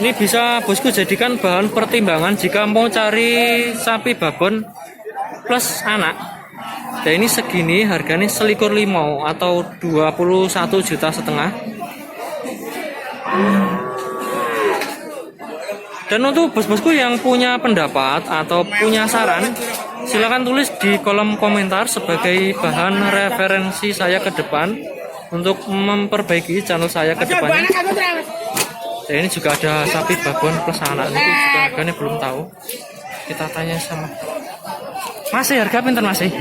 Ini bisa bosku jadikan bahan pertimbangan jika mau cari sapi babon plus anak. Dan ini segini harganya 21.500 atau 21,5 juta. Dan untuk bos-bosku yang punya pendapat atau punya saran, silahkan tulis di kolom komentar sebagai bahan referensi saya ke depan untuk memperbaiki channel saya ke depannya. Dan ini juga ada sapi babon plus anak, itu juga harganya belum tahu. Kita tanya sama masih harga pinter masih.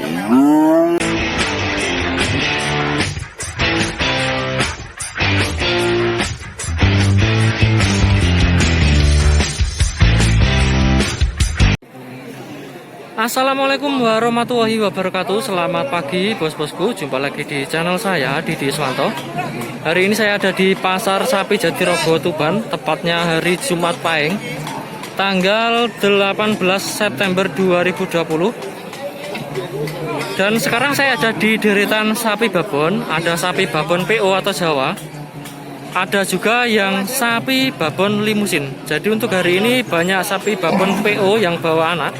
Assalamualaikum warahmatullahi wabarakatuh. Selamat pagi bos-bosku, jumpa lagi di channel saya Didi Swanto. Hari ini saya ada di Pasar Sapi Jatirogo Tuban, tepatnya hari Jumat Pahing, tanggal 18 September 2020. Dan sekarang saya ada di deretan sapi babon. Ada sapi babon PO atau Jawa, ada juga yang sapi babon limusin. Jadi untuk hari ini banyak sapi babon PO yang bawa anak.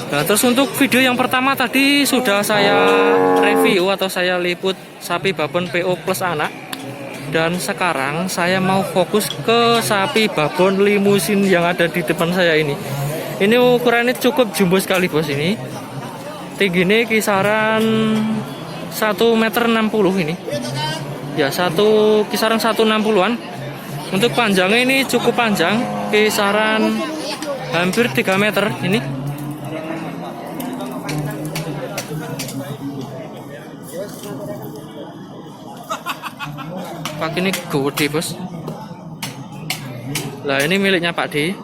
Nah, terus untuk video yang pertama tadi sudah saya review atau saya liput sapi babon PO plus anak. Dan sekarang saya mau fokus ke sapi babon limusin yang ada di depan saya ini. Ini ukurannya cukup jumbo sekali bos ini. Tingginya kisaran 1,60 meter ini. Ya, kisaran 160-an. Untuk panjangnya ini cukup panjang, kisaran hampir 3 meter ini. Kaki ini gede bos. Lah ini miliknya Pak D.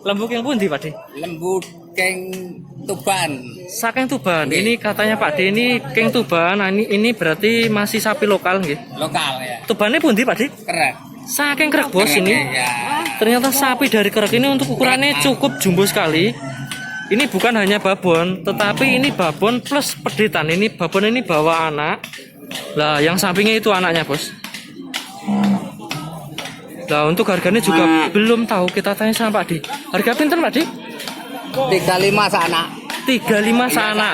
Lembu yang pundi Pak D? Lembu keng Tuban. Saking Tuban. Ini katanya Pak D ini keng Tuban. Nah, ini berarti masih sapi lokal nggih. Lokal ya. Tubannya pundi Pak D? Kerek. Saking Kerek bos ini. Ya. Ternyata sapi dari Kerek ini untuk ukurannya cukup jumbo sekali. Ini bukan hanya babon, tetapi ini babon plus pedetan. Ini babon ini bawa anak. Lah yang sampingnya itu anaknya bos. Lah untuk harganya juga belum tahu, kita tanya sama Pak D. Harga pinten Pak D? 35 sana. 35 sana.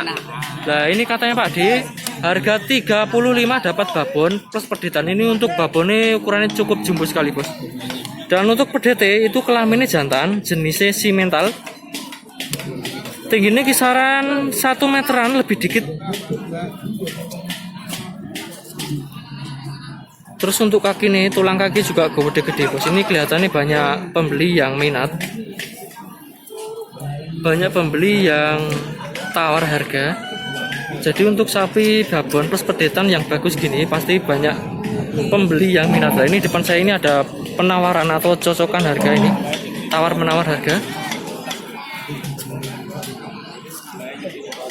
Lah ini katanya Pak D, harga 35 dapat babon plus pedetan. Ini untuk babonnya ukurannya cukup jumbo sekali bos. Dan untuk pedete itu kelaminnya jantan, jenisnya simental. Tingginya kisaran 1 meteran lebih dikit. Terus untuk kaki nih, tulang kaki juga gede-gede bos. Ini kelihatannya banyak pembeli yang minat. Banyak pembeli yang tawar harga. Jadi untuk sapi babon plus pedetan yang bagus gini pasti banyak pembeli yang minat. Nah, ini depan saya ini ada penawaran atau cocokan harga ini. Tawar menawar harga.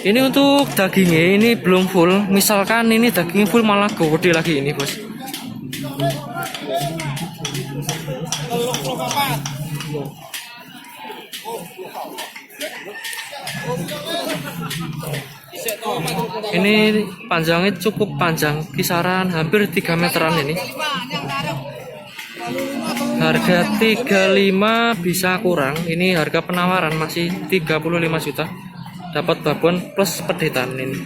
Ini untuk dagingnya ini belum full. Misalkan ini dagingnya full malah gede lagi ini bos. Ini panjangnya cukup panjang, kisaran hampir 3 meteran ini. Harga 35 bisa kurang. Ini harga penawaran masih 35 juta. Dapat babon plus pedetan ini.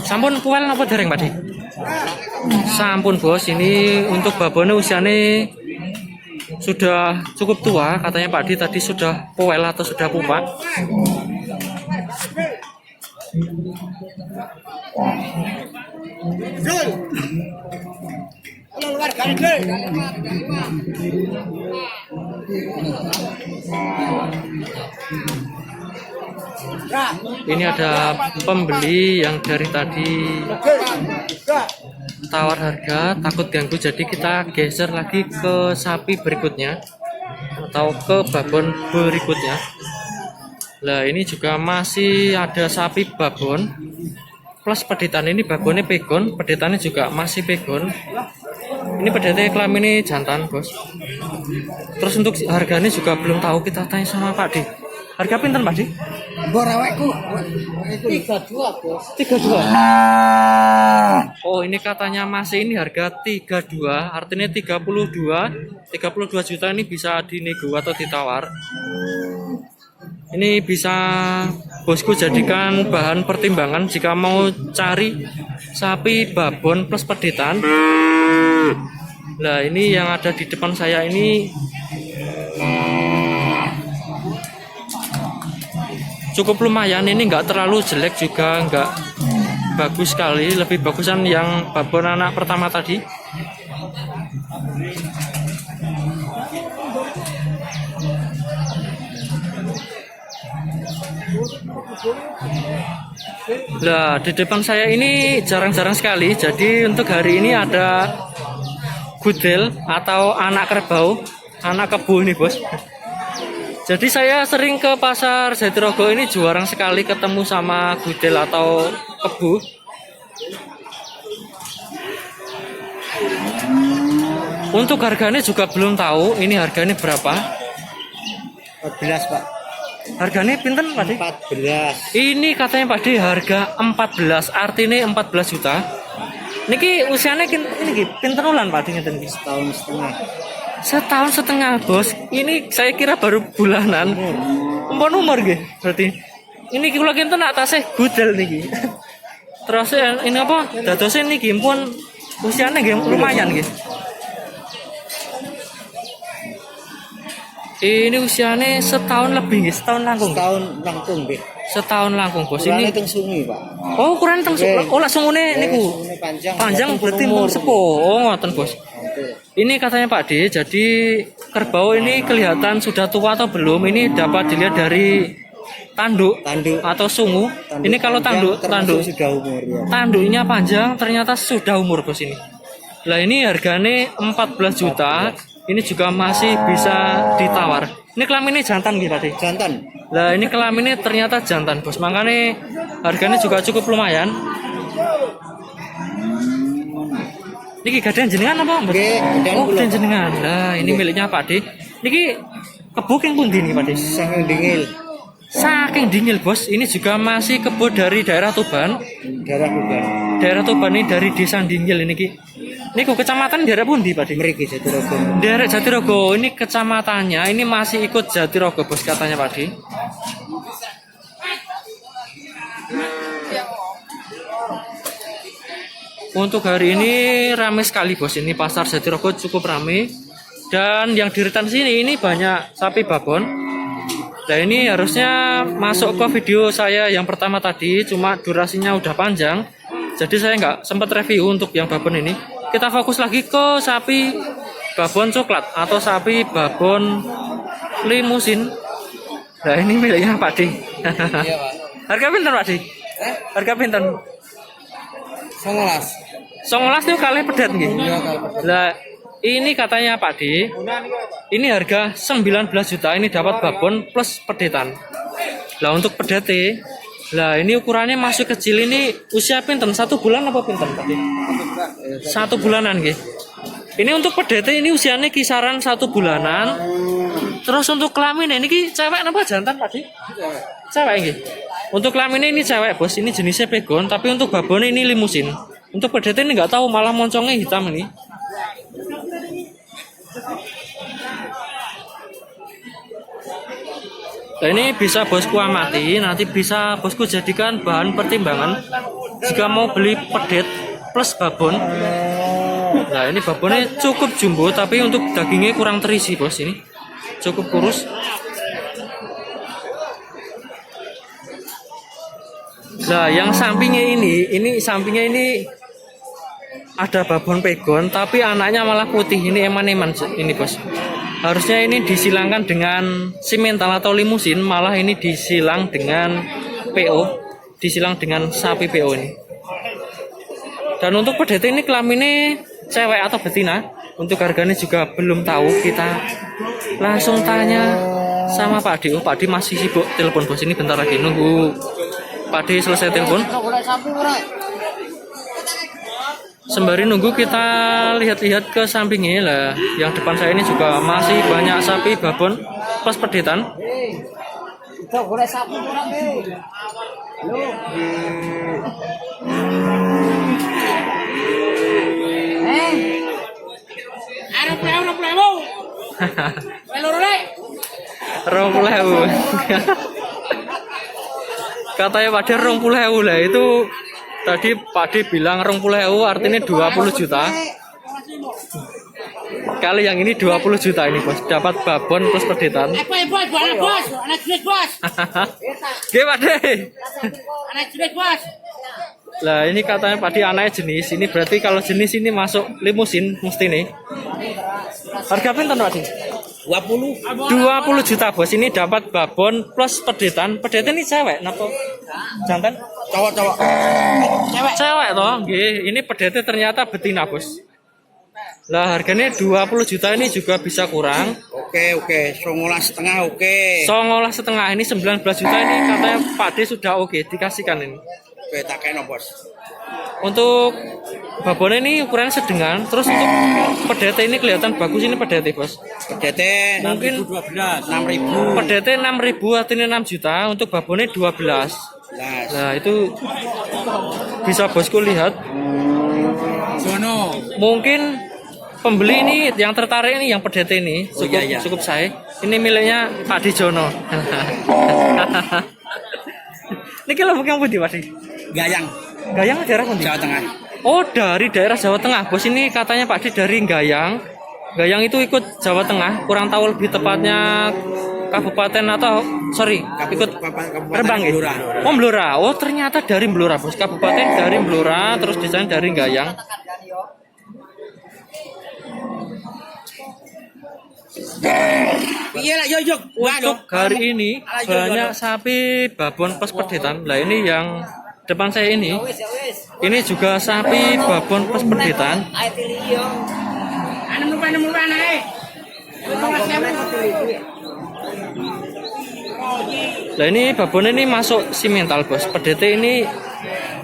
Sampun puel apa dereng Pak D? Sampun bos, ini untuk babonnya usianya sudah cukup tua. Katanya Pak D tadi sudah puel atau sudah pupa. Ini ada pembeli yang dari tadi tawar harga, takut ganggu, jadi kita geser lagi ke sapi berikutnya atau ke babon berikutnya. Lah ini juga masih ada sapi babon plus pedetan. Ini babonnya pegon, pedetannya juga masih pegon. Ini PDT kelamin jantan bos. Terus untuk harganya juga belum tahu, kita tanya sama Pak D. Harga pinten Pak D? Mbok awakku 32 bos. 32. Oh ini katanya masih ini harga 32, artinya 32 juta ini bisa dinego atau ditawar. Ini bisa bosku jadikan bahan pertimbangan jika mau cari sapi babon plus pedetan. Nah ini yang ada di depan saya ini cukup lumayan, ini nggak terlalu jelek juga nggak bagus sekali, lebih bagusan yang babon anak pertama tadi. Nah di depan saya ini jarang-jarang sekali, jadi untuk hari ini ada gudel atau anak kerbau, anak kebo ini bos. Jadi saya sering ke pasar Jatirogo ini jarang sekali ketemu sama gudel atau kebo. Untuk harganya juga belum tahu, ini harganya berapa? 14 Pak. Harganya pinten Pak D? 14. Ini katanya Pak D harga 14, artinya 14 juta. Niki usianya ini pinten ulan Pak D ngeten iki? Setahun setengah bos. Ini saya kira baru bulanan. Umur nggih. Berarti ini kula kinten atasnya gudel niki. Terus ini apa? Dadosnya niki pun usianya nggih lumayan nggih. Ini usianya setahun lebih nggih, setahun langkung. Setahun langkung bos. Ini teng sungi, Pak. Oh, ukuran teng sungi. Oh, lah sungune niku. Panjang berarti mung sepuh. Oh, ngoten bos. Ini katanya Pak D, jadi kerbau ini kelihatan sudah tua atau belum? Ini dapat dilihat dari tanduk atau sungu. Ini kalau tanduk sudah umur ya. Tanduknya panjang, ternyata sudah umur bos ini. Lah ini harganya 14 juta. Ini juga masih bisa ditawar. Ini kelaminnya jantan gitu Pak D. Jantan. Lah ini kelaminnya ternyata jantan bos. Makanya harganya juga cukup lumayan. Niki gadean jenengan apa Mbak? Oh, gadean jenengan. Lah, ini miliknya Pak D. Niki kebo king pundi nih Pak D? Saking dingil. Saking dingil, Bos. Ini juga masih kebo dari daerah Tuban. Daerah Tuban ini dari Desa Dingil ini ki. Niku kecamatan daerah pundi Pak D? Mriki Jatirogo. Daerah Jatirogo. Ini kecamatannya ini masih ikut Jatirogo, Bos, katanya Pak D. Untuk hari ini ramai sekali bos, ini pasar Jatirogo cukup ramai. Dan yang di retan sini ini banyak sapi babon. Nah ini harusnya masuk ke video saya yang pertama tadi, cuma durasinya udah panjang. Jadi saya nggak sempat review untuk yang babon ini. Kita fokus lagi ke sapi babon coklat atau sapi babon limusin. Nah ini miliknya Pak D. Iya Pak. Harga pinten Pak D? Harga pinten? 19 itu kali pedat nggih. Lah ini katanya Pak D, ini harga 19 juta ini dapat babon plus pedetan. Lah untuk pedete, lah ini ukurannya masih kecil, ini usia pinten? 1 bulan apa pinten Pak D? 1 bulanan nggih. Ini untuk pedete ini usianya kisaran 1 bulanan. Terus untuk kelamin ini cewek apa jantan Pak D? Cewek nggih. Untuk kelaminnya ini cewek bos, ini jenisnya pegon, tapi untuk babonnya ini limusin. Untuk pedete ini nggak tahu, malah moncongnya hitam ini. Nah ini bisa bosku amati, nanti bisa bosku jadikan bahan pertimbangan jika mau beli pedet plus babon. Nah ini babonnya cukup jumbo, tapi untuk dagingnya kurang terisi bos, ini cukup kurus. Nah yang sampingnya ini sampingnya ini ada babon pegon, tapi anaknya malah putih, ini eman-eman ini bos. Harusnya ini disilangkan dengan simental atau limusin, malah ini disilang dengan PO, disilang dengan sapi PO ini. Dan untuk pedete ini kelaminnya cewek atau betina. Untuk harganya juga belum tahu, kita langsung tanya sama Pak D. Oh, Pak D masih sibuk telepon bos, ini bentar lagi nunggu Pak D selesai telepon. Sembari nunggu kita lihat-lihat ke sampingnya lah. Yang depan saya ini juga masih banyak sapi babon plus pedetan. Rong katanya pada 20.000 lah itu. Tadi Pak D bilang 20.000 artinya 20 juta. Kali yang ini 20 juta ini bos. Dapat babon plus pedetan. Gimana Pak D? Lah ini katanya Pak D anaknya jenis. Ini berarti kalau jenis ini masuk limusin mesti nih. Harga pinten Pak D? 20 juta bos. Ini dapat babon plus pedetan. Pedetan ini cewek napa? Jantan? Cowok. Cewek toh, nggih. Ini pedete ternyata betina, Bos. Lah harganya 20 juta ini juga bisa kurang. Oke. 19,5 oke. 19,5 ini 19 juta ini katanya Pak D sudah oke dikasihkan ini. Oke, tak kena bos. Untuk babonnya ini ukurannya sedengan. Terus untuk pedete ini kelihatan bagus ini pedete, Bos. Pedete Mungkin 6.000. pedete 6.000 artinya 6 juta, untuk babonnya 12. Nah, itu bisa bosku lihat. Mungkin pembeli ini yang tertarik ini yang pedete ini cukup saya. Ini miliknya Pak D Jono. Ini kalau bukan putih Pak D. Gayang Daerah pundi? Jawa Tengah. Oh, dari daerah Jawa Tengah. Bos ini katanya Pak D dari Gayang. Gayang itu ikut Jawa Tengah, kurang tahu lebih tepatnya kabupaten atau ikut Rembang ya? Oh Blora. Oh ternyata dari Blora bos. Kabupaten dari Blora, terus desain dari Gayang. Untuk hari ini banyak sapi babon plus pedetan. Lah ini yang depan saya ini juga sapi babon plus pedetan. Nah ini babonnya ini masuk simental bos. Pedete ini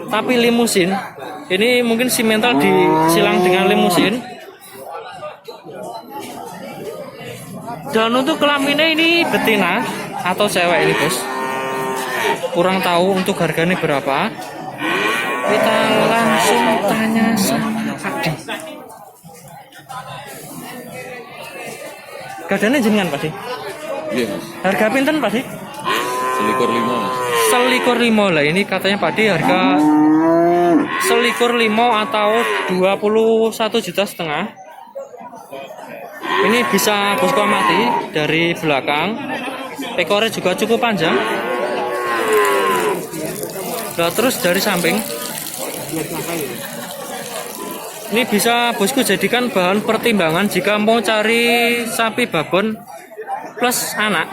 tapi limusin. Ini mungkin simental disilang dengan limusin. Dan untuk kelaminnya ini betina atau cewek ini bos. Kurang tahu untuk harganya berapa. Kita langsung tanya sama Pak D. Gadane jenengan Pak D? Iya mas. Harga pinten Pak D? 21,5 mas. 21,5 lah ini katanya Pak D harga 21,5 atau 21,5 juta. Ini bisa bosku amati dari belakang. Ekornya juga cukup panjang. Nah, terus dari samping ini bisa bosku jadikan bahan pertimbangan jika mau cari sapi babon plus anak.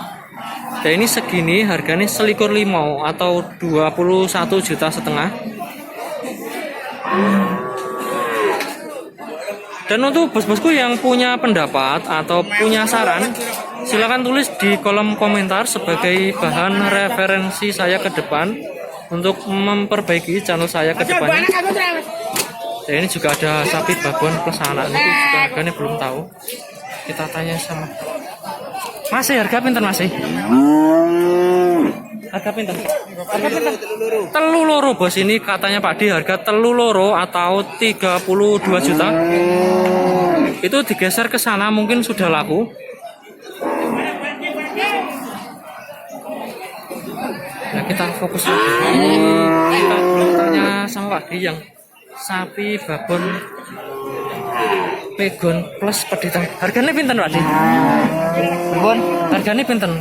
Dan ini segini harganya 21,5 atau 21,5 juta. Dan untuk bos-bosku yang punya pendapat atau punya saran, silakan tulis di kolom komentar sebagai bahan referensi saya ke depan untuk memperbaiki channel saya ke depannya. Dan ini juga ada sapi babon plus anak, ini juga harganya belum tahu. Kita tanya sama Masih harga pinten Masih? Harga pinten? Telu loro bos, ini katanya Pak D harga telu loro atau 32 juta. Itu digeser ke sana mungkin sudah laku. Nah kita fokus lagi. Kita belum tanya sama Pak D yang sapi babon pegon plus pedetan. Harganya pinten Pak D? Babon harganya pinten?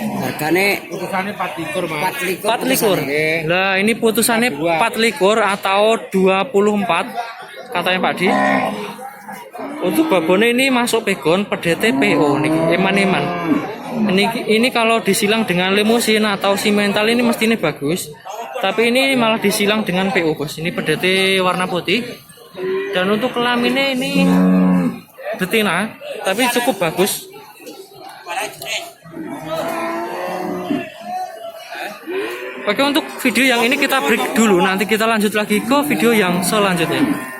Hargane putusannya 4 likur. Lah ini putusannya 4 likur atau 24 katanya Pak D. Untuk babonnya ini masuk pegon pedete PO nih, eman-eman. Ini kalau disilang dengan limusin atau simental ini mestinya bagus. Tapi ini malah disilang dengan PO bos. Ini pedete warna putih. Dan untuk kelaminnya ini betina, tapi cukup bagus. Oke, untuk video yang ini kita break dulu. Nanti kita lanjut lagi ke video yang selanjutnya.